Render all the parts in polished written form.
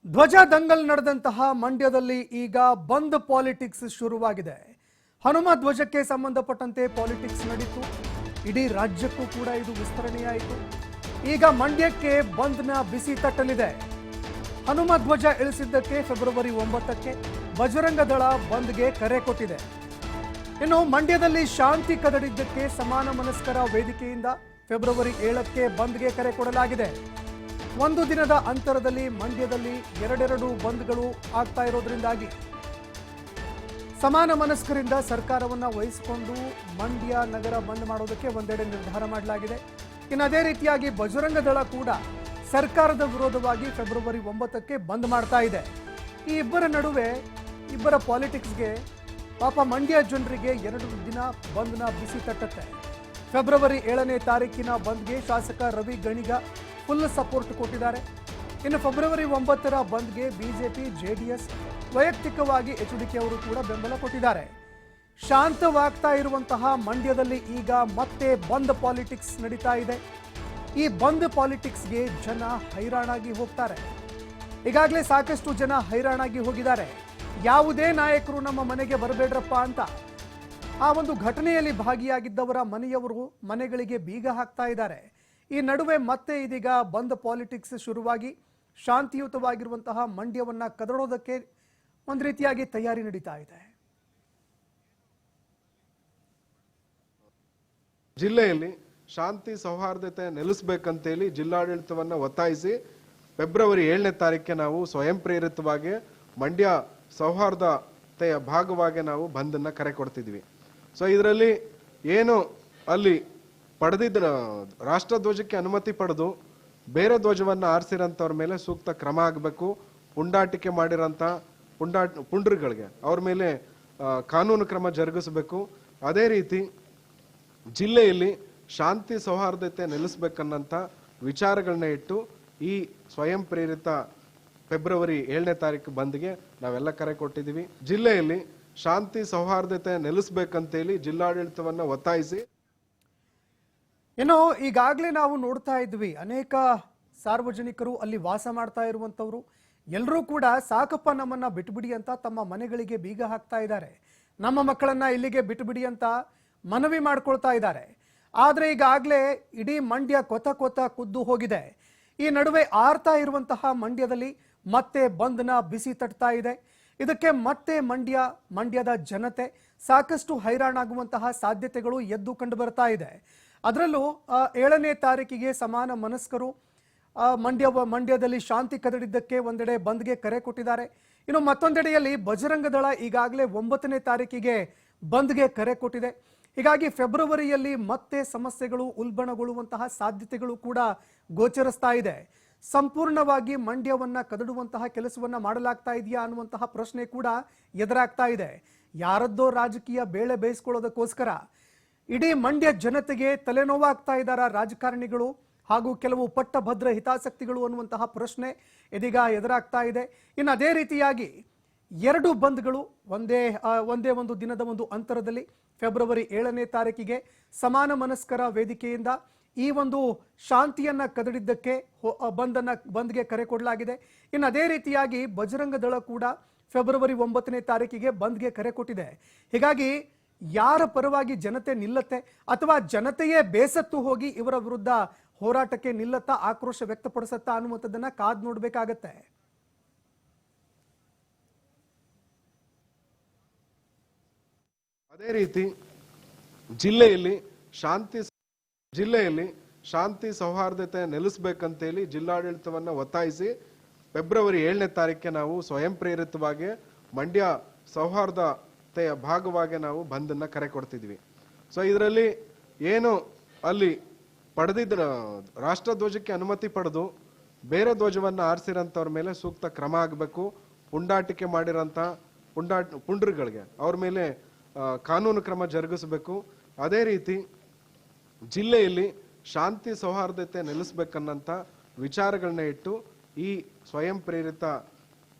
ಧ್ವಜ ದಂಗಲ್ ನಡೆದಂತಹ ಮಂಡ್ಯದಲ್ಲಿ ಈಗ ಬಂದ್ ಪಾಲಿಟಿಕ್ಸ್ ಶುರುವಾಗಿದೆ. ಹನುಮ ಧ್ವಜಕ್ಕೆ ಸಂಬಂಧಪಟ್ಟಂತೆ ಪಾಲಿಟಿಕ್ಸ್ ನಡೀತು. ಇಡೀ ರಾಜ್ಯಕ್ಕೂ ಕೂಡ ಇದು ವಿಸ್ತರಣೆಯಾಯಿತು. ಈಗ ಮಂಡ್ಯಕ್ಕೆ ಬಂದ್ನ ಬಿಸಿ ತಟ್ಟಲಿದೆ. ಹನುಮ ಧ್ವಜ ಇಳಿಸಿದ್ದಕ್ಕೆ ಫೆಬ್ರವರಿ 9ಕ್ಕೆ ಬಜರಂಗ ದಳ ಬಂದ್ಗೆ ಕರೆ ಕೊಟ್ಟಿದೆ. ಇನ್ನು ಮಂಡ್ಯದಲ್ಲಿ ಶಾಂತಿ ಕದಡಿದ್ದಕ್ಕೆ ಸಮಾನ ಮನಸ್ಕರ ವೇದಿಕೆಯಿಂದ ಫೆಬ್ರವರಿ 7ಕ್ಕೆ ಬಂದ್ಗೆ ಕರೆ ಕೊಡಲಾಗಿದೆ. ಒಂದು ದಿನದ ಅಂತರದಲ್ಲಿ ಮಂಡ್ಯದಲ್ಲಿ ಎರಡೆರಡು ಬಂದ್ಗಳು ಆಗ್ತಾ ಇರೋದ್ರಿಂದಾಗಿ ಸಮಾನ ಮನಸ್ಕರಿಂದ ಸರ್ಕಾರವನ್ನ ವಹಿಸಿಕೊಂಡು ಮಂಡ್ಯ ನಗರ ಬಂದ್ ಮಾಡೋದಕ್ಕೆ ಒಂದೆಡೆ ನಿರ್ಧಾರ ಮಾಡಲಾಗಿದೆ. ಇನ್ನು ಅದೇ ರೀತಿಯಾಗಿ ಬಜರಂಗ ದಳ ಕೂಡ ಸರ್ಕಾರದ ವಿರೋಧವಾಗಿ ಫೆಬ್ರವರಿ 9ಕ್ಕೆ ಬಂದ್ ಮಾಡ್ತಾ ಇದೆ. ಈ ಇಬ್ಬರ ನಡುವೆ ಇಬ್ಬರ ಪಾಲಿಟಿಕ್ಸ್ಗೆ ಪಾಪ ಮಂಡ್ಯ ಜನರಿಗೆ 2 ದಿನ ಬಂದ್ನ ಬಿಸಿ ತಟ್ಟುತ್ತೆ. ಫೆಬ್ರವರಿ 7ನೇ ತಾರೀಕಿನ ಬಂದ್ಗೆ ಶಾಸಕ ರವಿ ಗಣಿಗ ಫುಲ್ ಸಪೋರ್ಟ್ ಕೊಟ್ಟಿದ್ದಾರೆ. ಇನ್ನು ಫೆಬ್ರವರಿ 9ರ ಬಂದ್ಗೆ ಬಿಜೆಪಿ ಜೆಡಿಎಸ್ ವೈಯಕ್ತಿಕವಾಗಿ ಎಚ್ಡಿಕೆ ಅವರು ಕೂಡ ಬೆಂಬಲ ಕೊಟ್ಟಿದ್ದಾರೆ. ಶಾಂತವಾಗ್ತಾ ಇರುವಂತಹ ಮಂಡ್ಯದಲ್ಲಿ ಈಗ ಮತ್ತೆ ಬಂದ್ ಪಾಲಿಟಿಕ್ಸ್ ನಡೀತಾ ಇದೆ. ಈ ಬಂದ್ ಪಾಲಿಟಿಕ್ಸ್ಗೆ ಜನ ಹೈರಾಣಾಗಿ ಹೋಗ್ತಾರೆ. ಈಗಾಗಲೇ ಸಾಕಷ್ಟು ಜನ ಹೈರಾಣಾಗಿ ಹೋಗಿದ್ದಾರೆ. ಯಾವುದೇ ನಾಯಕರು ನಮ್ಮ ಮನೆಗೆ ಬರಬೇಡ್ರಪ್ಪ ಅಂತ ಆ ಒಂದು ಘಟನೆಯಲ್ಲಿ ಭಾಗಿಯಾಗಿದ್ದವರ ಮನೆಯವರು ಮನೆಗಳಿಗೆ ಬೀಗ ಹಾಕ್ತಾ ಇದ್ದಾರೆ. ಈ ನಡುವೆ ಮತ್ತೆ ಇದೀಗ ಬಂದ್ ಪಾಲಿಟಿಕ್ಸ್ ಶುರುವಾಗಿ ಶಾಂತಿಯುತವಾಗಿರುವಂತಹ ಮಂಡ್ಯವನ್ನ ಕದಡೋದಕ್ಕೆ ಒಂದು ರೀತಿಯಾಗಿ ತಯಾರಿ ನಡೀತಾ ಇದೆ. ಜಿಲ್ಲೆಯಲ್ಲಿ ಶಾಂತಿ ಸೌಹಾರ್ದತೆ ನೆಲೆಸಬೇಕಂತೇಳಿ ಜಿಲ್ಲಾಡಳಿತವನ್ನ ಒತ್ತಾಯಿಸಿ ಫೆಬ್ರವರಿ 7ನೇ ತಾರೀಕಿಗೆ ನಾವು ಸ್ವಯಂ ಪ್ರೇರಿತವಾಗಿ ಮಂಡ್ಯ ಸೌಹಾರ್ದತೆಯ ಭಾಗವಾಗಿ ನಾವು ಬಂದನ್ನ ಕರೆ ಕೊಡ್ತಿದ್ವಿ. ಸೊ ಇದರಲ್ಲಿ ಏನು ಅಲ್ಲಿ ಪಡೆದಿದ್ದ ರಾಷ್ಟ್ರ ಧ್ವಜಕ್ಕೆ ಅನುಮತಿ ಪಡೆದು ಬೇರೆ ಧ್ವಜವನ್ನು ಆರಿಸಿರೋಂಥವ್ರ ಮೇಲೆ ಸೂಕ್ತ ಕ್ರಮ ಆಗಬೇಕು. ಪುಂಡಾಟಿಕೆ ಮಾಡಿರೋಂಥ ಪುಂಡ್ರಿಗಳಿಗೆ ಅವ್ರ ಮೇಲೆ ಕಾನೂನು ಕ್ರಮ ಜರುಗಿಸಬೇಕು. ಅದೇ ರೀತಿ ಜಿಲ್ಲೆಯಲ್ಲಿ ಶಾಂತಿ ಸೌಹಾರ್ದತೆ ನೆಲೆಸಬೇಕನ್ನಂಥ ವಿಚಾರಗಳನ್ನ ಇಟ್ಟು ಈ ಸ್ವಯಂ ಪ್ರೇರಿತ ಫೆಬ್ರವರಿ 7ನೇ ತಾರೀಕು ಬಂದ್ಗೆ ನಾವೆಲ್ಲ ಕರೆ ಕೊಟ್ಟಿದ್ದೀವಿ. ಜಿಲ್ಲೆಯಲ್ಲಿ ಶಾಂತಿ ಸೌಹಾರ್ದತೆ ನೆಲೆಸಬೇಕಂತೇಳಿ ಜಿಲ್ಲಾಡಳಿತವನ್ನ ಒತ್ತಾಯಿಸಿ ಇನ್ನು ಈಗಾಗಲೇ ನಾವು ನೋಡ್ತಾ ಇದ್ವಿ, ಅನೇಕ ಸಾರ್ವಜನಿಕರು ಅಲ್ಲಿ ವಾಸ ಮಾಡ್ತಾ ಇರುವಂಥವ್ರು ಎಲ್ಲರೂ ಕೂಡ ಸಾಕಪ್ಪ ನಮ್ಮನ್ನ ಬಿಟ್ಬಿಡಿ ಅಂತ ತಮ್ಮ ಮನೆಗಳಿಗೆ ಬೀಗ ಹಾಕ್ತಾ ಇದ್ದಾರೆ. ನಮ್ಮ ಮಕ್ಕಳನ್ನ ಇಲ್ಲಿಗೆ ಬಿಟ್ಬಿಡಿ ಅಂತ ಮನವಿ ಮಾಡ್ಕೊಳ್ತಾ ಇದ್ದಾರೆ. ಆದರೆ ಈಗಾಗಲೇ ಇಡೀ ಮಂಡ್ಯ ಕೊತ ಕುದ್ದು ಹೋಗಿದೆ. ಈ ನಡುವೆ ಆರ್ತಾ ಇರುವಂತಹ ಮಂಡ್ಯದಲ್ಲಿ ಮತ್ತೆ ಬಂದ್ನ ಬಿಸಿ ತಟ್ತಾ ಇದೆ. ಇದಕ್ಕೆ ಮತ್ತೆ ಮಂಡ್ಯದ ಜನತೆ ಸಾಕಷ್ಟು ಹೈರಾಣಾಗುವಂತಹ ಸಾಧ್ಯತೆಗಳು ಎದ್ದು ಕಂಡು ಬರ್ತಾ ಇದೆ. ಅದರಲ್ಲೂ 7ನೇ ತಾರೀಕಿಗೆ ಸಮಾನ ಮನಸ್ಕರು ಮಂಡ್ಯದಲ್ಲಿ ಶಾಂತಿ ಕದಡಿದ್ದಕ್ಕೆ ಒಂದೆಡೆ ಬಂದ್ಗೆ ಕರೆ ಕೊಟ್ಟಿದ್ದಾರೆ. ಇನ್ನು ಮತ್ತೊಂದೆಡೆಯಲ್ಲಿ ಬಜರಂಗ ದಳ ಈಗಾಗಲೇ 9ನೇ ತಾರೀಕಿಗೆ ಬಂದ್ಗೆ ಕರೆ ಕೊಟ್ಟಿದೆ. ಹೀಗಾಗಿ ಫೆಬ್ರವರಿಯಲ್ಲಿ ಮತ್ತೆ ಸಮಸ್ಯೆಗಳು ಉಲ್ಬಣಗೊಳ್ಳುವಂತಹ ಸಾಧ್ಯತೆಗಳು ಕೂಡ ಗೋಚರಿಸ್ತಾ ಇದೆ. ಸಂಪೂರ್ಣವಾಗಿ ಮಂಡ್ಯವನ್ನ ಕದಡುವಂತಹ ಕೆಲಸವನ್ನ ಮಾಡಲಾಗ್ತಾ ಇದೆಯಾ ಅನ್ನುವಂತಹ ಪ್ರಶ್ನೆ ಕೂಡ ಎದುರಾಗ್ತಾ ಇದೆ. ಯಾರದ್ದೋ ರಾಜಕೀಯ ಬೇಳೆ ಬೇಯಿಸ್ಕೊಳ್ಳೋದಕ್ಕೋಸ್ಕರ ಇಡೀ ಮಂಡ್ಯ ಜನತೆಗೆ ತಲೆನೋವಾಗ್ತಾ ಇದ್ದಾರಾ ರಾಜಕಾರಣಿಗಳು ಹಾಗೂ ಕೆಲವು ಪಟ್ಟಭದ್ರ ಹಿತಾಸಕ್ತಿಗಳು ಅನ್ನುವಂತಹ ಪ್ರಶ್ನೆ ಇದೀಗ ಎದುರಾಗ್ತಾ ಇದೆ. ಇನ್ನು ಅದೇ ರೀತಿಯಾಗಿ 2 ಬಂದ್ಗಳು ಒಂದೇ ಒಂದು ದಿನದ ಒಂದು ಅಂತರದಲ್ಲಿ ಫೆಬ್ರವರಿ 7ನೇ ತಾರೀಕಿಗೆ ಸಮಾನ ಮನಸ್ಕರ ವೇದಿಕೆಯಿಂದ ಈ ಒಂದು ಶಾಂತಿಯನ್ನ ಕದಡಿದ್ದಕ್ಕೆ ಬಂದ್ಗೆ ಕರೆ ಕೊಡಲಾಗಿದೆ. ಇನ್ನು ಅದೇ ರೀತಿಯಾಗಿ ಬಜರಂಗ ದಳ ಕೂಡ ಫೆಬ್ರವರಿ 9ನೇ ತಾರೀಕಿಗೆ ಬಂದ್ಗೆ ಕರೆ ಕೊಟ್ಟಿದೆ. ಹೀಗಾಗಿ ಯಾರ ಪರವಾಗಿ ಜನತೆ ನಿಲ್ಲತ್ತೆ ಅಥವಾ ಜನತೆಯೇ ಬೇಸತ್ತು ಹೋಗಿ ಇವರ ವಿರುದ್ಧ ಹೋರಾಟಕ್ಕೆ ನಿಲ್ಲತ್ತಾ, ಆಕ್ರೋಶ ವ್ಯಕ್ತಪಡಿಸತ್ತಾ ಅನ್ನುವಂಥದ್ದನ್ನ ಕಾದ್ ನೋಡ್ಬೇಕಾಗತ್ತೆ. ಅದೇ ರೀತಿ ಜಿಲ್ಲೆಯಲ್ಲಿ ಶಾಂತಿ ಸೌಹಾರ್ದತೆ ನೆಲೆಸಬೇಕಂತೇಳಿ ಜಿಲ್ಲಾಡಳಿತವನ್ನ ಒತ್ತಾಯಿಸಿ ಫೆಬ್ರವರಿ 7ನೇ ತಾರೀಕಿಗೆ ನಾವು ಸ್ವಯಂ ಪ್ರೇರಿತವಾಗಿ ಮಂಡ್ಯ ಸೌಹಾರ್ದತೆಯ ಭಾಗವಾಗಿ ನಾವು ಬಂದನ್ನ ಕರೆ ಕೊಡ್ತಿದ್ವಿ. ಸೊ ಇದರಲ್ಲಿ ಏನು ಅಲ್ಲಿ ಪಡೆದಿದ್ದ ರಾಷ್ಟ್ರ ಧ್ವಜಕ್ಕೆ ಅನುಮತಿ ಪಡೆದು ಬೇರೆ ಧ್ವಜವನ್ನು ಆರಿಸಿರೋಂಥವ್ರ ಮೇಲೆ ಸೂಕ್ತ ಕ್ರಮ ಆಗಬೇಕು. ಪುಂಡಾಟಿಕೆ ಮಾಡಿರೋಂಥ ಪುಂಡ್ರಿಗಳಿಗೆ ಅವ್ರ ಮೇಲೆ ಕಾನೂನು ಕ್ರಮ ಜರುಗಿಸಬೇಕು. ಅದೇ ರೀತಿ ಜಿಲ್ಲೆಯಲ್ಲಿ ಶಾಂತಿ ಸೌಹಾರ್ದತೆ ನೆಲೆಸಬೇಕನ್ನಂಥ ವಿಚಾರಗಳನ್ನ ಇಟ್ಟು ಈ ಸ್ವಯಂ ಪ್ರೇರಿತ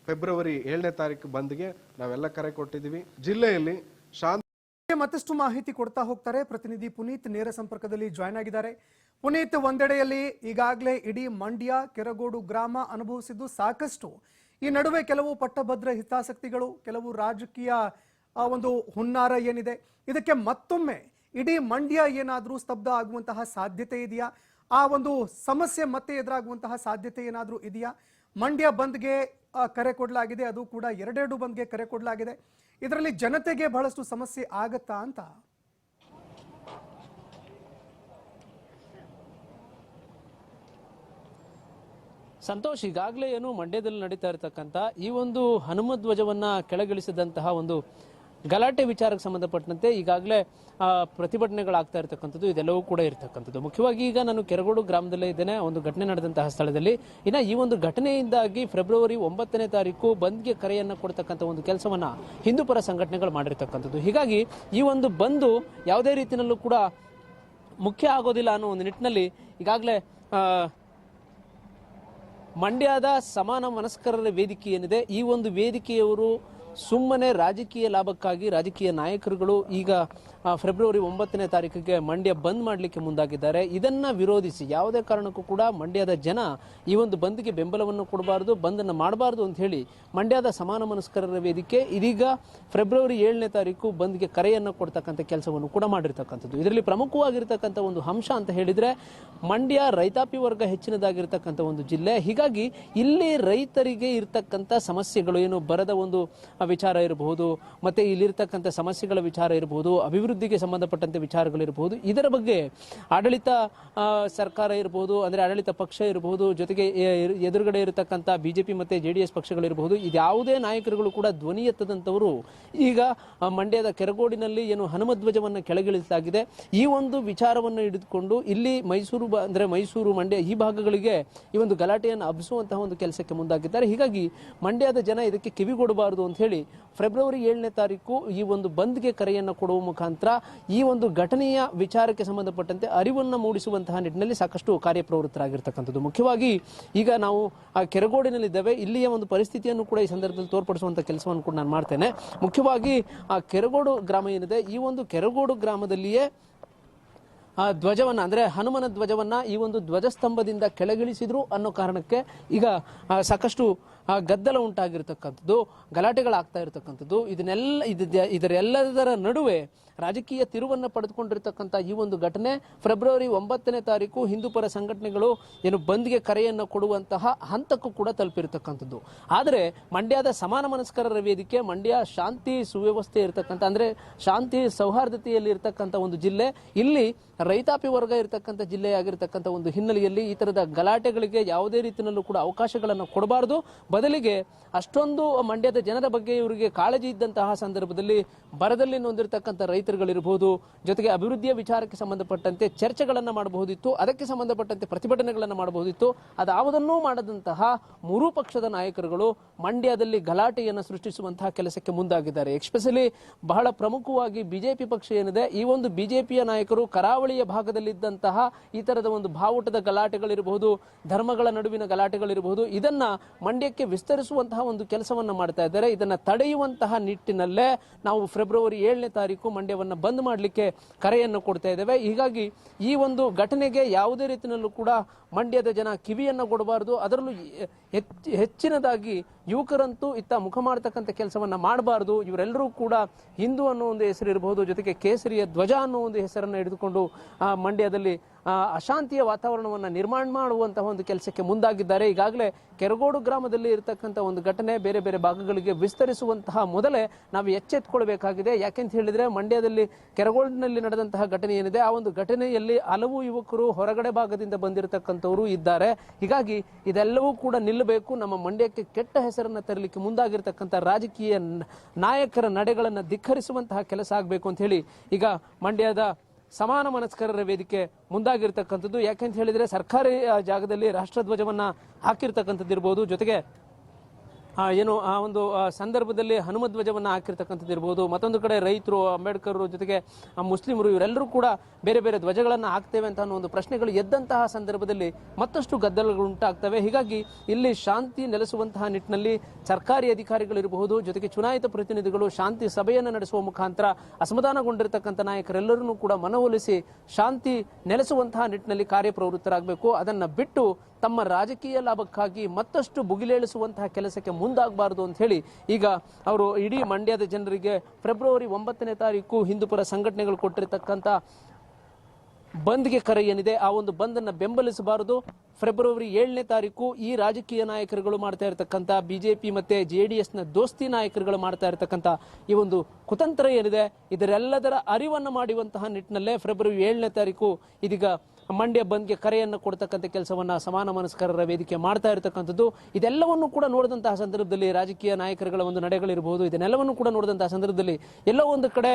ಫೆಬ್ರವರಿ 7ನೇ ತಾರೀಕು ಬಂದ್ಗೆ ನಾವೆಲ್ಲ ಕರೆ ಕೊಟ್ಟಿದ್ದೀವಿ. ಜಿಲ್ಲೆಯಲ್ಲಿ ಶಾಂತಿ ಮತ್ತಷ್ಟು ಮಾಹಿತಿ ಕೊಡ್ತಾ ಹೋಗ್ತಾರೆ ಪ್ರತಿನಿಧಿ ಪುನೀತ್ ನೇರ ಸಂಪರ್ಕದಲ್ಲಿ ಜಾಯ್ನ್ ಆಗಿದ್ದಾರೆ. ಪುನೀತ್, ಒಂದೆಡೆಯಲ್ಲಿ ಈಗಾಗಲೇ ಇಡೀ ಮಂಡ್ಯ ಕೆರಗೋಡು ಗ್ರಾಮ ಅನುಭವಿಸಿದ್ದು ಸಾಕಷ್ಟು ಈ ನಡುವೆ ಕೆಲವು ಪಟ್ಟಭದ್ರ ಹಿತಾಸಕ್ತಿಗಳು, ಕೆಲವು ರಾಜಕೀಯ ಒಂದು ಹುನ್ನಾರ ಏನಿದೆ, ಇದಕ್ಕೆ ಮತ್ತೊಮ್ಮೆ ಇಡೀ ಮಂಡ್ಯ ಏನಾದರೂ ಸ್ತಬ್ಧ ಆಗುವಂತಹ ಸಾಧ್ಯತೆ ಇದೆಯಾ? ಆ ಒಂದು ಸಮಸ್ಯೆ ಮತ್ತೆ ಎದುರಾಗುವಂತಹ ಸಾಧ್ಯತೆ ಏನಾದರೂ ಇದೆಯಾ? ಮಂಡ್ಯ ಬಂದ್ಗೆ ಕರೆ ಕೊಡಲಾಗಿದೆ, ಅದು ಕೂಡ ಎರಡೆರಡು ಬಂದ್ಗೆ ಕರೆ ಕೊಡಲಾಗಿದೆ. ಇದರಲ್ಲಿ ಜನತೆಗೆ ಬಹಳಷ್ಟು ಸಮಸ್ಯೆ ಆಗತ್ತಾ ಅಂತ. ಸಂತೋಷ್, ಈಗಾಗಲೇ ಏನು ಮಂಡ್ಯದಲ್ಲಿ ನಡೀತಾ ಇರತಕ್ಕಂಥ ಈ ಒಂದು ಹನುಮ ಧ್ವಜವನ್ನ ಕೆಳಗಿಳಿಸಿದಂತಹ ಒಂದು ಗಲಾಟೆ ವಿಚಾರಕ್ಕೆ ಸಂಬಂಧಪಟ್ಟಂತೆ ಈಗಾಗಲೇ ಪ್ರತಿಭಟನೆಗಳಾಗ್ತಾ ಇರತಕ್ಕಂಥದ್ದು, ಇದೆಲ್ಲವೂ ಕೂಡ ಇರತಕ್ಕಂಥದ್ದು. ಮುಖ್ಯವಾಗಿ ಈಗ ನಾನು ಕೆರಗೋಡು ಗ್ರಾಮದಲ್ಲೇ ಇದ್ದೇನೆ, ಒಂದು ಘಟನೆ ನಡೆದಂತಹ ಸ್ಥಳದಲ್ಲಿ. ಇನ್ನು ಈ ಒಂದು ಘಟನೆಯಿಂದಾಗಿ ಫೆಬ್ರವರಿ 9ನೇ ತಾರೀಕು ಬಂದ್ಗೆ ಕರೆಯನ್ನ ಕೊಡ್ತಕ್ಕಂಥ ಒಂದು ಕೆಲಸವನ್ನ ಹಿಂದೂಪರ ಸಂಘಟನೆಗಳು ಮಾಡಿರ್ತಕ್ಕಂಥದ್ದು. ಹೀಗಾಗಿ ಈ ಒಂದು ಬಂದು ಯಾವುದೇ ರೀತಿಯಲ್ಲೂ ಕೂಡ ಮುಖ್ಯ ಆಗೋದಿಲ್ಲ ಅನ್ನೋ ಒಂದು ನಿಟ್ಟಿನಲ್ಲಿ ಈಗಾಗಲೇ ಮಂಡ್ಯದ ಸಮಾನ ಮನಸ್ಕರರ ವೇದಿಕೆ ಏನಿದೆ, ಈ ಒಂದು ವೇದಿಕೆಯವರು ಸುಮ್ಮನೆ ರಾಜಕೀಯ ಲಾಭಕ್ಕಾಗಿ ರಾಜಕೀಯ ನಾಯಕರುಗಳು ಈಗ ಫೆಬ್ರವರಿ 9ನೇ ತಾರೀಕಿಗೆ ಮಂಡ್ಯ ಬಂದ್ ಮಾಡಲಿಕ್ಕೆ ಮುಂದಾಗಿದ್ದಾರೆ. ಇದನ್ನ ವಿರೋಧಿಸಿ ಯಾವುದೇ ಕಾರಣಕ್ಕೂ ಕೂಡ ಮಂಡ್ಯದ ಜನ ಈ ಒಂದು ಬಂದ್ಗೆ ಬೆಂಬಲವನ್ನು ಕೊಡಬಾರದು, ಬಂದನ್ನು ಮಾಡಬಾರದು ಅಂತ ಹೇಳಿ ಮಂಡ್ಯದ ಸಮಾನ ಮನಸ್ಕರರ ವೇದಿಕೆ ಇದೀಗ ಫೆಬ್ರವರಿ 7ನೇ ತಾರೀಕು ಬಂದ್ಗೆ ಕರೆಯನ್ನು ಕೊಡ್ತಕ್ಕಂಥ ಕೆಲಸವನ್ನು ಕೂಡ ಮಾಡಿರ್ತಕ್ಕಂಥದ್ದು. ಇದರಲ್ಲಿ ಪ್ರಮುಖವಾಗಿರ್ತಕ್ಕಂಥ ಒಂದು ಅಂಶ ಅಂತ ಹೇಳಿದ್ರೆ, ಮಂಡ್ಯ ರೈತಾಪಿ ವರ್ಗ ಹೆಚ್ಚಿನದಾಗಿರ್ತಕ್ಕಂಥ ಒಂದು ಜಿಲ್ಲೆ. ಹೀಗಾಗಿ ಇಲ್ಲಿ ರೈತರಿಗೆ ಇರ್ತಕ್ಕಂಥ ಸಮಸ್ಯೆಗಳು ಏನು, ಬರದ ಒಂದು ವಿಚಾರ ಇರಬಹುದು, ಮತ್ತೆ ಇಲ್ಲಿರ್ತಕ್ಕಂಥ ಸಮಸ್ಯೆಗಳ ವಿಚಾರ ಇರಬಹುದು, ಅಭಿವೃದ್ಧಿಗೆ ಸಂಬಂಧಪಟ್ಟಂತೆ ವಿಚಾರಗಳಿರಬಹುದು, ಇದರ ಬಗ್ಗೆ ಆಡಳಿತ ಸರ್ಕಾರ ಇರಬಹುದು, ಅಂದ್ರೆ ಆಡಳಿತ ಪಕ್ಷ ಇರಬಹುದು, ಜೊತೆಗೆ ಎದುರುಗಡೆ ಇರತಕ್ಕಂಥ ಬಿಜೆಪಿ ಮತ್ತೆ JDS ಪಕ್ಷಗಳಿರಬಹುದು, ಇದ್ಯಾವುದೇ ನಾಯಕರುಗಳು ಕೂಡ ಧ್ವನಿ ಎತ್ತದಂತವರು ಈಗ ಮಂಡ್ಯದ ಕೆರಗೋಡಿನಲ್ಲಿ ಏನು ಹನುಮಧ್ವಜವನ್ನು ಕೆಳಗಿಳಿಸಲಾಗಿದೆ, ಈ ಒಂದು ವಿಚಾರವನ್ನು ಹಿಡಿದುಕೊಂಡು ಇಲ್ಲಿ ಮೈಸೂರು ಅಂದ್ರೆ ಮೈಸೂರು ಮಂಡ್ಯ ಈ ಭಾಗಗಳಿಗೆ ಈ ಒಂದು ಗಲಾಟೆಯನ್ನು ಹಬ್ಬಿಸುವಂತಹ ಒಂದು ಕೆಲಸಕ್ಕೆ ಮುಂದಾಗಿದ್ದಾರೆ. ಹೀಗಾಗಿ ಮಂಡ್ಯದ ಜನ ಇದಕ್ಕೆ ಕಿವಿಗೊಡಬಾರದು ಅಂತ ಹೇಳಿ ಫೆಬ್ರವರಿ 7ನೇ ತಾರೀಕು ಈ ಒಂದು ಬಂದ್ಗೆ ಕರೆಯನ್ನು ಕೊಡುವ ಮುಖಾಂತರ ಈ ಒಂದು ಘಟನೆಯ ವಿಚಾರಕ್ಕೆ ಸಂಬಂಧಪಟ್ಟಂತೆ ಅರಿವನ್ನು ಮೂಡಿಸುವಂತಹ ನಿಟ್ಟಿನಲ್ಲಿ ಸಾಕಷ್ಟು ಕಾರ್ಯಪ್ರವೃತ್ತರಾಗಿರ್ತಕ್ಕಂಥದ್ದು. ಮುಖ್ಯವಾಗಿ ಈಗ ನಾವು ಆ ಕೆರಗೋಡಿನಲ್ಲಿದ್ದೇವೆ, ಇಲ್ಲಿಯ ಒಂದು ಪರಿಸ್ಥಿತಿಯನ್ನು ಕೂಡ ಈ ಸಂದರ್ಭದಲ್ಲಿ ತೋರ್ಪಡಿಸುವಂತ ಕೆಲಸವನ್ನು ಕೂಡ ನಾನು ಮಾಡ್ತೇನೆ. ಮುಖ್ಯವಾಗಿ ಆ ಕೆರಗೋಡು ಗ್ರಾಮ ಏನಿದೆ, ಈ ಒಂದು ಕೆರಗೋಡು ಗ್ರಾಮದಲ್ಲಿಯೇ ಧ್ವಜವನ್ನ ಅಂದ್ರೆ ಹನುಮನ ಧ್ವಜವನ್ನ ಈ ಒಂದು ಧ್ವಜಸ್ತಂಭದಿಂದ ಕೆಳಗಿಳಿಸಿದ್ರು ಅನ್ನೋ ಕಾರಣಕ್ಕೆ ಈಗ ಸಾಕಷ್ಟು ಗದ್ದಲ ಉಂಟಾಗಿರ್ತಕ್ಕಂಥದ್ದು, ಗಲಾಟೆಗಳಾಗ್ತಾ ಇರತಕ್ಕಂಥದ್ದು. ಇದರೆಲ್ಲದರ ನಡುವೆ ರಾಜಕೀಯ ತಿರುವನ್ನು ಪಡೆದುಕೊಂಡಿರ್ತಕ್ಕಂಥ ಈ ಒಂದು ಘಟನೆ ಫೆಬ್ರವರಿ 9ನೇ ತಾರೀಕು ಹಿಂದೂಪರ ಸಂಘಟನೆಗಳು ಏನು ಬಂದ್ಗೆ ಕರೆಯನ್ನು ಕೊಡುವಂತಹ ಹಂತಕ್ಕೂ ಕೂಡ ತಲುಪಿರ್ತಕ್ಕಂಥದ್ದು. ಆದರೆ ಮಂಡ್ಯದ ಸಮಾನ ಮನಸ್ಕರರ ವೇದಿಕೆ, ಮಂಡ್ಯ ಶಾಂತಿ ಸುವ್ಯವಸ್ಥೆ ಇರತಕ್ಕಂಥ ಅಂದ್ರೆ ಶಾಂತಿ ಸೌಹಾರ್ದತೆಯಲ್ಲಿ ಇರತಕ್ಕಂಥ ಒಂದು ಜಿಲ್ಲೆ, ಇಲ್ಲಿ ರೈತಾಪಿ ವರ್ಗ ಇರತಕ್ಕಂಥ ಜಿಲ್ಲೆಯಾಗಿರ್ತಕ್ಕಂಥ ಒಂದು ಹಿನ್ನೆಲೆಯಲ್ಲಿ ಈ ತರದ ಗಲಾಟೆಗಳಿಗೆ ಯಾವುದೇ ರೀತಿಯಲ್ಲೂ ಕೂಡ ಅವಕಾಶಗಳನ್ನು ಕೊಡಬಾರದು. ಬದಲಿಗೆ ಅಷ್ಟೊಂದು ಮಂಡ್ಯದ ಜನರ ಬಗ್ಗೆ ಇವರಿಗೆ ಕಾಳಜಿ ಇದ್ದಂತಹ ಸಂದರ್ಭದಲ್ಲಿ ಬರದಲ್ಲಿ ನೊಂದಿರತಕ್ಕಂಥ ರೈತರುಗಳಿರಬಹುದು, ಜೊತೆಗೆ ಅಭಿವೃದ್ಧಿಯ ವಿಚಾರಕ್ಕೆ ಸಂಬಂಧಪಟ್ಟಂತೆ ಚರ್ಚೆಗಳನ್ನು ಮಾಡಬಹುದಿತ್ತು, ಅದಕ್ಕೆ ಸಂಬಂಧಪಟ್ಟಂತೆ ಪ್ರತಿಭಟನೆಗಳನ್ನು ಮಾಡಬಹುದಿತ್ತು. ಅದಾವುದನ್ನೂ ಮಾಡದಂತಹ ಮೂರೂ ಪಕ್ಷದ ನಾಯಕರುಗಳು ಮಂಡ್ಯದಲ್ಲಿ ಗಲಾಟೆಯನ್ನು ಸೃಷ್ಟಿಸುವಂತಹ ಕೆಲಸಕ್ಕೆ ಮುಂದಾಗಿದ್ದಾರೆ. ಎಸ್ಪೆಷಲಿ ಬಹಳ ಪ್ರಮುಖವಾಗಿ ಬಿಜೆಪಿ ಪಕ್ಷ ಏನಿದೆ, ಈ ಒಂದು ಬಿಜೆಪಿಯ ನಾಯಕರು ಕರಾವಳಿಯ ಭಾಗದಲ್ಲಿದ್ದಂತಹ ಈ ತರದ ಒಂದು ಬಾವುಟದ ಗಲಾಟೆಗಳಿರಬಹುದು, ಧರ್ಮಗಳ ನಡುವಿನ ಗಲಾಟೆಗಳಿರಬಹುದು, ಇದನ್ನ ಮಂಡ್ಯಕ್ಕೆ ವಿಸ್ತರಿಸುವಂತಹ ಒಂದು ಕೆಲಸವನ್ನ ಮಾಡ್ತಾ ಇದ್ದಾರೆ. ಇದನ್ನ ತಡೆಯುವಂತಹ ನಿಟ್ಟಿನಲ್ಲೇ ನಾವು ಫೆಬ್ರವರಿ 7ನೇ ತಾರೀಕು ಮಂಡ್ಯವನ್ನ ಬಂದ್ ಮಾಡಲಿಕ್ಕೆ ಕರೆಯನ್ನು ಕೊಡ್ತಾ ಇದ್ದೇವೆ. ಹೀಗಾಗಿ ಈ ಒಂದು ಘಟನೆಗೆ ಯಾವುದೇ ರೀತಿಯಲ್ಲೂ ಕೂಡ ಮಂಡ್ಯದ ಜನ ಕಿವಿಯನ್ನ ಕೊಡಬಾರದು. ಅದರಲ್ಲೂ ಹೆಚ್ಚಿನದಾಗಿ ಯುವಕರಂತೂ ಇತ್ತ ಮುಖ ಮಾಡತಕ್ಕಂಥ ಕೆಲಸವನ್ನ ಮಾಡಬಾರದು. ಇವರೆಲ್ಲರೂ ಕೂಡ ಹಿಂದೂ ಅನ್ನೋ ಒಂದು ಹೆಸರು ಇರಬಹುದು, ಜೊತೆಗೆ ಕೇಸರಿಯ ಧ್ವಜ ಅನ್ನೋ ಒಂದು ಹೆಸರನ್ನು ಹಿಡಿದುಕೊಂಡು ಮಂಡ್ಯದಲ್ಲಿ ಅಶಾಂತಿಯ ವಾತಾವರಣವನ್ನು ನಿರ್ಮಾಣ ಮಾಡುವಂತಹ ಒಂದು ಕೆಲಸಕ್ಕೆ ಮುಂದಾಗಿದ್ದಾರೆ. ಈಗಾಗಲೇ ಕೆರಗೋಡು ಗ್ರಾಮದಲ್ಲಿ ಇರತಕ್ಕಂಥ ಒಂದು ಘಟನೆ ಬೇರೆ ಬೇರೆ ಭಾಗಗಳಿಗೆ ವಿಸ್ತರಿಸುವಂತಹ ಮೊದಲೇ ನಾವು ಎಚ್ಚೆತ್ತುಕೊಳ್ಬೇಕಾಗಿದೆ. ಯಾಕೆಂತ ಹೇಳಿದ್ರೆ ಮಂಡ್ಯದಲ್ಲಿ ಕೆರಗೋಡಿನಲ್ಲಿ ನಡೆದಂತಹ ಘಟನೆ ಏನಿದೆ, ಆ ಒಂದು ಘಟನೆಯಲ್ಲಿ ಹಲವು ಯುವಕರು ಹೊರಗಡೆ ಭಾಗದಿಂದ ಬಂದಿರತಕ್ಕಂಥವರು ಇದ್ದಾರೆ. ಹೀಗಾಗಿ ಇದೆಲ್ಲವೂ ಕೂಡ ನಿಲ್ಲಬೇಕು. ನಮ್ಮ ಮಂಡ್ಯಕ್ಕೆ ಕೆಟ್ಟ ಹೆಸರನ್ನು ತರಲಿಕ್ಕೆ ಮುಂದಾಗಿರ್ತಕ್ಕಂಥ ರಾಜಕೀಯ ನಾಯಕರ ನಡೆಗಳನ್ನು ಧಿಕ್ಕರಿಸುವಂತಹ ಕೆಲಸ ಆಗಬೇಕು ಅಂತ ಹೇಳಿ ಈಗ ಮಂಡ್ಯದ ಸಮಾನ ಮನಸ್ಕರರ ವೇದಿಕೆ ಮುಂದಾಗಿರ್ತಕ್ಕಂಥದ್ದು. ಯಾಕೆಂತ ಹೇಳಿದ್ರೆ ಸರ್ಕಾರಿ ಜಾಗದಲ್ಲಿ ರಾಷ್ಟ್ರಧ್ವಜವನ್ನ ಹಾಕಿರ್ತಕ್ಕಂಥದ್ದು ಇರ್ಬೋದು, ಜೊತೆಗೆ ಏನು ಆ ಒಂದು ಸಂದರ್ಭದಲ್ಲಿ ಹನುಮಧ್ವಜವನ್ನು ಹಾಕಿರ್ತಕ್ಕಂಥದ್ದು ಇರ್ಬೋದು, ಮತ್ತೊಂದು ಕಡೆ ರೈತರು, ಅಂಬೇಡ್ಕರ್, ಜೊತೆಗೆ ಮುಸ್ಲಿಮರು ಇವರೆಲ್ಲರೂ ಕೂಡ ಬೇರೆ ಬೇರೆ ಧ್ವಜಗಳನ್ನು ಹಾಕ್ತೇವೆ ಅಂತ ಅನ್ನೋ ಒಂದು ಪ್ರಶ್ನೆಗಳು ಎದ್ದಂತಹ ಸಂದರ್ಭದಲ್ಲಿ ಮತ್ತಷ್ಟು ಗದ್ದಲಗಳು ಉಂಟಾಗ್ತವೆ. ಹೀಗಾಗಿ ಇಲ್ಲಿ ಶಾಂತಿ ನೆಲೆಸುವಂತಹ ನಿಟ್ಟಿನಲ್ಲಿ ಸರ್ಕಾರಿ ಅಧಿಕಾರಿಗಳಿರಬಹುದು, ಜೊತೆಗೆ ಚುನಾಯಿತ ಪ್ರತಿನಿಧಿಗಳು ಶಾಂತಿ ಸಭೆಯನ್ನು ನಡೆಸುವ ಮುಖಾಂತರ ಅಸಮಾಧಾನಗೊಂಡಿರತಕ್ಕಂಥ ನಾಯಕರೆಲ್ಲರನ್ನೂ ಕೂಡ ಮನವೊಲಿಸಿ ಶಾಂತಿ ನೆಲೆಸುವಂತಹ ನಿಟ್ಟಿನಲ್ಲಿ ಕಾರ್ಯಪ್ರವೃತ್ತರಾಗಬೇಕು. ಅದನ್ನ ಬಿಟ್ಟು ತಮ್ಮ ರಾಜಕೀಯ ಲಾಭಕ್ಕಾಗಿ ಮತ್ತಷ್ಟು ಭುಗಿಲೇಳಿಸುವಂತಹ ಕೆಲಸಕ್ಕೆ ಮುಂದಾಗಬಾರದು ಅಂತ ಹೇಳಿ ಈಗ ಅವರು ಇಡೀ ಮಂಡ್ಯದ ಜನರಿಗೆ ಫೆಬ್ರವರಿ 9ನೇ ತಾರೀಕು ಹಿಂದೂಪರ ಸಂಘಟನೆಗಳು ಕೊಟ್ಟಿರತಕ್ಕಂಥ ಬಂದ್ಗೆ ಕರೆ ಏನಿದೆ ಆ ಒಂದು ಬಂದನ್ನು ಬೆಂಬಲಿಸಬಾರದು. ಫೆಬ್ರವರಿ 7ನೇ ತಾರೀಕು ಈ ರಾಜಕೀಯ ನಾಯಕರುಗಳು ಮಾಡ್ತಾ ಇರತಕ್ಕಂಥ ಬಿಜೆಪಿ ಮತ್ತೆ JDS ನ ದೋಸ್ತಿ ನಾಯಕರುಗಳು ಮಾಡ್ತಾ ಇರತಕ್ಕಂಥ ಈ ಒಂದು ಕುತಂತ್ರ ಏನಿದೆ ಇದರೆಲ್ಲದರ ಅರಿವನ್ನು ಮಾಡುವಂತಹ ನಿಟ್ಟಿನಲ್ಲೇ ಫೆಬ್ರವರಿ 7ನೇ ತಾರೀಕು ಇದೀಗ ಮಂಡ್ಯ ಬಂದ್ಗೆ ಕರೆಯನ್ನು ಕೊಡ್ತಕ್ಕಂಥ ಕೆಲಸವನ್ನ ಸಮಾನ ಮನಸ್ಕರರ ವೇದಿಕೆ ಮಾಡ್ತಾ ಇರತಕ್ಕಂಥದ್ದು. ಇದೆಲ್ಲವನ್ನು ಕೂಡ ನೋಡಿದಂತಹ ಸಂದರ್ಭದಲ್ಲಿ ರಾಜಕೀಯ ನಾಯಕರುಗಳ ಒಂದು ನಡೆಗಳಿರಬಹುದು, ಇದನ್ನೆಲ್ಲವನ್ನು ಕೂಡ ನೋಡಿದಂತಹ ಸಂದರ್ಭದಲ್ಲಿ ಎಲ್ಲೋ ಒಂದು ಕಡೆ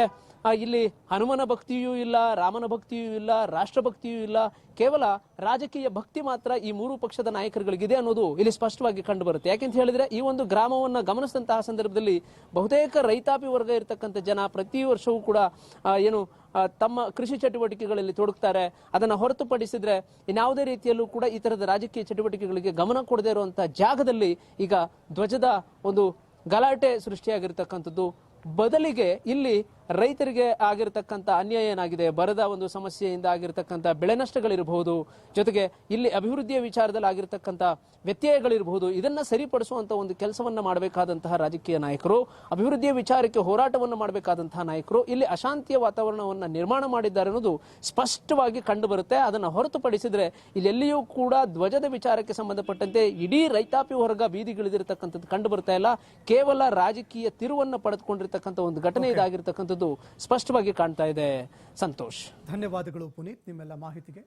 ಇಲ್ಲಿ ಹನುಮನ ಭಕ್ತಿಯೂ ಇಲ್ಲ, ರಾಮನ ಭಕ್ತಿಯೂ ಇಲ್ಲ, ರಾಷ್ಟ್ರಭಕ್ತಿಯೂ ಇಲ್ಲ, ಕೇವಲ ರಾಜಕೀಯ ಭಕ್ತಿ ಮಾತ್ರ ಈ ಮೂರು ಪಕ್ಷದ ನಾಯಕರುಗಳಿಗಿದೆ ಅನ್ನೋದು ಇಲ್ಲಿ ಸ್ಪಷ್ಟವಾಗಿ ಕಂಡು ಬರುತ್ತೆ. ಯಾಕೆಂತ ಹೇಳಿದ್ರೆ ಈ ಒಂದು ಗ್ರಾಮವನ್ನ ಗಮನಿಸಿದಂತಹ ಸಂದರ್ಭದಲ್ಲಿ ಬಹುತೇಕ ರೈತಾಪಿ ವರ್ಗ ಇರತಕ್ಕಂಥ ಜನ ಪ್ರತಿ ವರ್ಷವೂ ಕೂಡ ತಮ್ಮ ಕೃಷಿ ಚಟುವಟಿಕೆಗಳಲ್ಲಿ ತೊಡಗ್ತಾರೆ. ಅದನ್ನ ಹೊರತುಪಡಿಸಿದ್ರೆ ಇನ್ಯಾವುದೇ ರೀತಿಯಲ್ಲೂ ಕೂಡ ಈ ತರದ ರಾಜಕೀಯ ಚಟುವಟಿಕೆಗಳಿಗೆ ಗಮನ ಕೊಡದೇ ಇರುವಂತಹ ಜಾಗದಲ್ಲಿ ಈಗ ಧ್ವಜದ ಒಂದು ಗಲಾಟೆ ಸೃಷ್ಟಿಯಾಗಿರ್ತಕ್ಕಂಥದ್ದು. ಬದಲಿಗೆ ಇಲ್ಲಿ ರೈತರಿಗೆ ಆಗಿರತಕ್ಕಂಥ ಅನ್ಯಾಯ ಏನಾಗಿದೆ, ಬರದ ಒಂದು ಸಮಸ್ಯೆಯಿಂದ ಆಗಿರತಕ್ಕಂಥ ಬೆಳೆ ನಷ್ಟಗಳಿರಬಹುದು, ಜೊತೆಗೆ ಇಲ್ಲಿ ಅಭಿವೃದ್ಧಿಯ ವಿಚಾರದಲ್ಲಿ ಆಗಿರತಕ್ಕಂಥ ವ್ಯತ್ಯಯಗಳಿರಬಹುದು, ಇದನ್ನ ಸರಿಪಡಿಸುವಂತ ಒಂದು ಕೆಲಸವನ್ನ ಮಾಡಬೇಕಾದಂತಹ ರಾಜಕೀಯ ನಾಯಕರು, ಅಭಿವೃದ್ಧಿಯ ವಿಚಾರಕ್ಕೆ ಹೋರಾಟವನ್ನು ಮಾಡಬೇಕಾದಂತಹ ನಾಯಕರು ಇಲ್ಲಿ ಅಶಾಂತಿಯ ವಾತಾವರಣವನ್ನ ನಿರ್ಮಾಣ ಮಾಡಿದ್ದಾರೆ ಅನ್ನೋದು ಸ್ಪಷ್ಟವಾಗಿ ಕಂಡು ಬರುತ್ತೆ. ಅದನ್ನ ಹೊರತುಪಡಿಸಿದ್ರೆ ಇಲ್ಲೆಲ್ಲಿಯೂ ಕೂಡ ಧ್ವಜದ ವಿಚಾರಕ್ಕೆ ಸಂಬಂಧಪಟ್ಟಂತೆ ಇಡೀ ರೈತಾಪಿ ವರ್ಗ ಬೀದಿಗಿಳಿದಿರತಕ್ಕಂಥದ್ದು ಕಂಡು ಬರ್ತಾ ಇಲ್ಲ. ಕೇವಲ ರಾಜಕೀಯ ತಿರುವನ್ನ ಪಡೆದುಕೊಂಡಿರ್ತಕ್ಕಂಥ ಒಂದು ಘಟನೆ ಇದಾಗಿರ್ತಕ್ಕಂಥದ್ದು ಸ್ಪಷ್ಟವಾಗಿ ಕಾಣ್ತಾ ಇದೆ. ಸಂತೋಷ್, ಧನ್ಯವಾದಗಳು ಪುನೀತ್ ನಿಮ್ಮೆಲ್ಲ ಮಾಹಿತಿಗೆ.